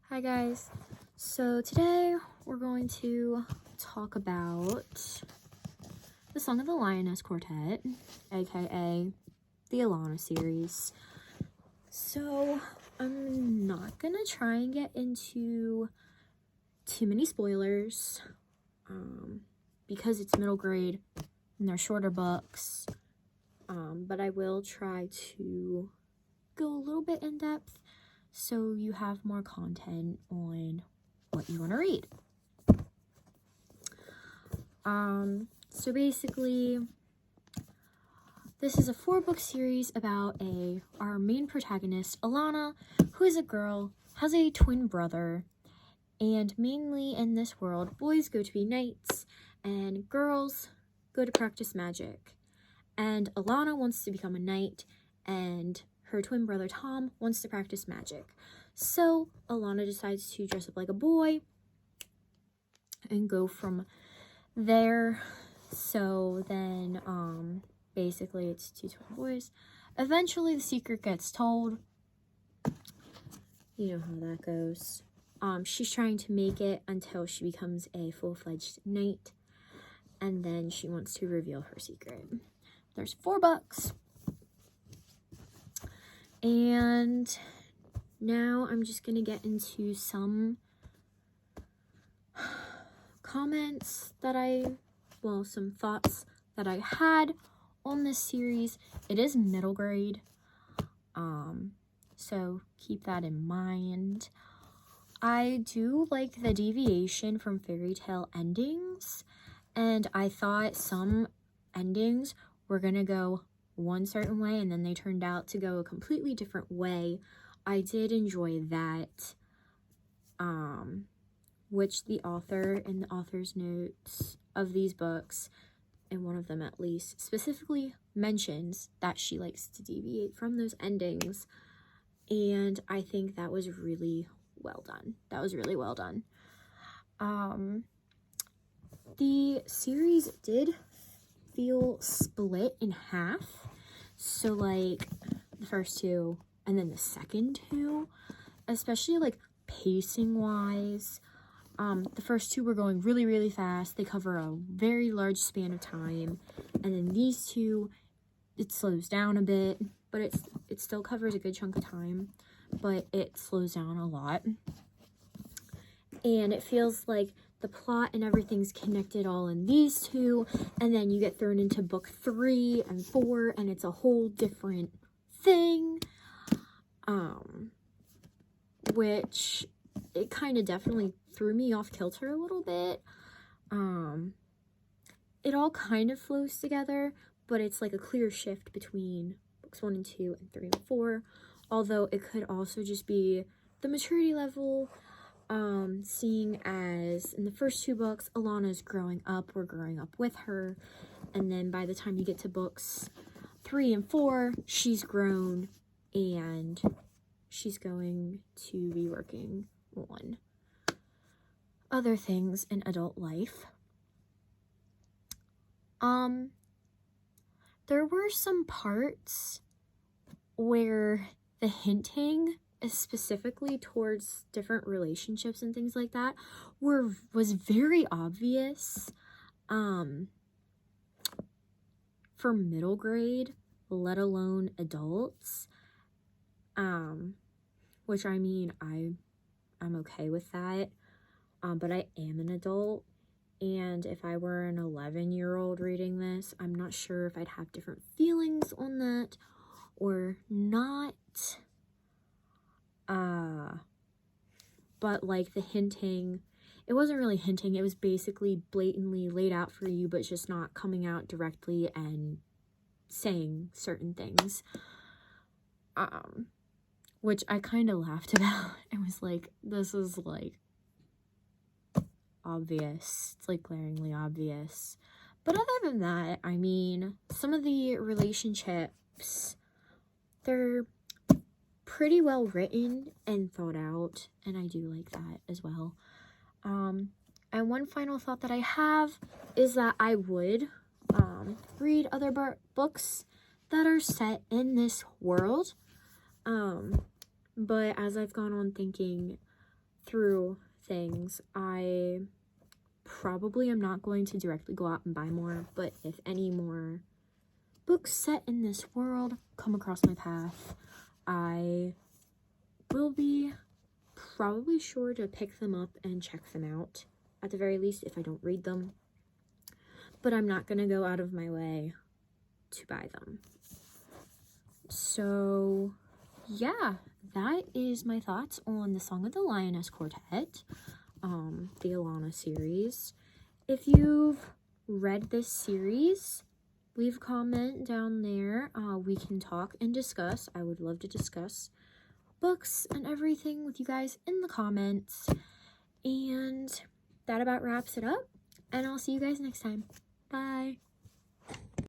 Hi guys, so today we're going to talk about the Song of the Lioness Quartet, aka the Alana series. So I'm not gonna try and get into too many spoilers because it's middle grade and they're shorter books, but I will try to go a little bit in depth so you have more content on what you want to read. So basically, this is a 4-book series about our main protagonist, Alana, who is a girl, has a twin brother, and mainly in this world, boys go to be knights, and girls go to practice magic. And Alana wants to become a knight, and her twin brother Tom wants to practice magic. So Alana decides to dress up like a boy and go from there. So then basically it's 2 twin boys. Eventually the secret gets told. You know how that goes. She's trying to make it until she becomes a full-fledged knight, and then she wants to reveal her secret. There's 4 books. And now I'm just going to get into some comments that some thoughts that I had on this series. It is middle grade, so keep that in mind. I do like the deviation from fairy tale endings, and I thought some endings were going to go one certain way and then they turned out to go a completely different way. I did enjoy that, which the author in the author's notes of these books, and one of them at least, specifically mentions that she likes to deviate from those endings, and I think that was really well done. The series did feel split in half. So, like, the first 2 and then the second 2, especially, like, pacing-wise. The first 2 were going really, really fast. They cover a very large span of time. And then these 2, it slows down a bit, but it still covers a good chunk of time. But it slows down a lot. And it feels like the plot and everything's connected all in these 2, and then you get thrown into book 3 and 4, and it's a whole different thing, which it kind of definitely threw me off kilter a little bit. It all kind of flows together, but it's like a clear shift between books 1 and 2 and 3 and 4, although it could also just be the maturity level. Seeing as in the first 2 books, Alana's growing up, we're growing up with her, and then by the time you get to books 3 and 4, she's grown, and she's going to be working on other things in adult life. There were some parts where the hinting, specifically towards different relationships and things like that, was very obvious for middle grade, let alone adults, which I mean, I'm okay with that, but I am an adult, and if I were an 11-year-old reading this, I'm not sure if I'd have different feelings on that or not. But like the hinting, it wasn't really hinting, it was basically blatantly laid out for you, but just not coming out directly and saying certain things, which I kind of laughed about. It was like, this is like obvious, it's like glaringly obvious. But other than that, I mean, some of the relationships, they're pretty well written and thought out, and I do like that as well. And one final thought that I have is that I would read other books that are set in this world, but as I've gone on thinking through things. I probably am not going to directly go out and buy more, but if any more books set in this world come across my path, I will be probably sure to pick them up and check them out, at the very least, if I don't read them. But I'm not going to go out of my way to buy them. So, yeah, that is my thoughts on the Song of the Lioness Quartet, the Alana series. If you've read this series, leave a comment down there. We can talk and discuss. I would love to discuss books and everything with you guys in the comments. And that about wraps it up. And I'll see you guys next time. Bye.